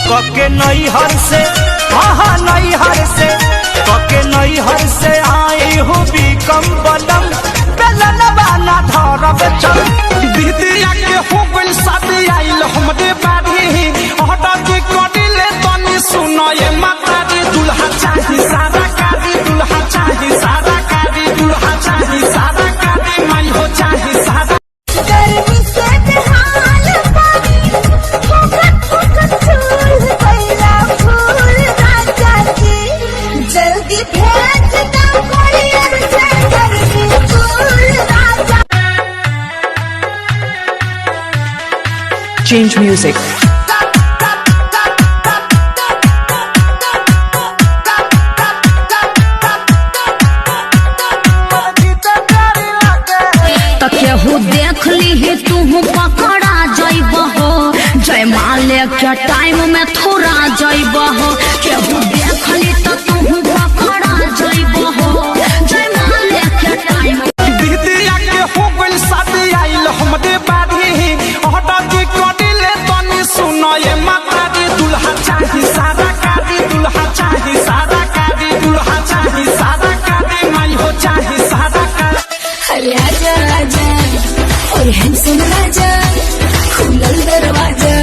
कके नई हर से हाँ नई हर से कके नई हर से आई हूँ भी कम बलम बेलन बाना धरब चल दीदिया के हो गइल शादी आइल हमरे बाड़ी हटा के कडिले तनी सुनो ये माता रे दुल्हा चाही सारा कारी दुल्हा चाही सारा कारी दुल्हा चाही सारा कारी माई हो चाही सारा गर्मी से बेहाल पानी फुकट फुकट चूल गइला फूल राजा जी जल्दी भेज दो कोरियर से गर्मी फूल राजा। Change music. केहू देख ली तू पकड़ा जइब हो जयमाले के टाइम में थोड़ा जइब हो केहू देख ली तो तू पकड़ा जइब हो जयमाले के टाइम। दीदिया के हो गइल शादी आइल हमरे बाड़ी हटा के कडिले तनी सुनो ये माता रे दुल्हा चाही सारा कारी दुल्हा चाही सारा कारी दुल्हा चाही सारा कारी माई हो चाही सारा कारी। अरे आजा आजा और हैंडसम राजा खुलल दरवाजा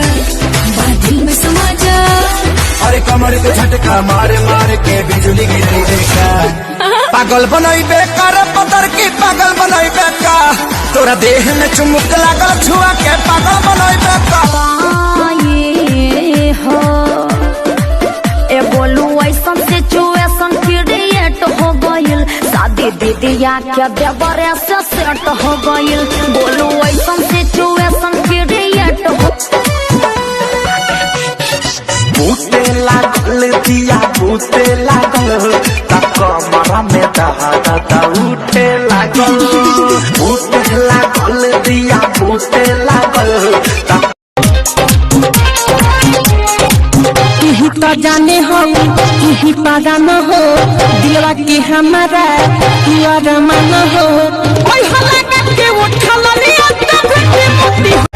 बादल में समा जा। अरे कमर के झटका मारे मारे के बिजली गिरी देखा पागल बनई बेकार पतर की पागल बनई बेका तोरा देह में चुमुक लागल छुआ के पागल बनई बेका। ये हो ए बोलू ऐसा सिचुएशन क्रिएट हो गइल शादी दीदिया के देवरे से सेट हो गइल बोलू ऐसा सिचुएशन क्रिएट हो। बूते लागल दिया बूते लागल कमरा में दहा उठे लागल बूते लागल दिया बूते लागल। तू तो जाने हो तू पागा न हो दिलवा के हमारा तू अरमान हो ओए हला के उठल लिया तब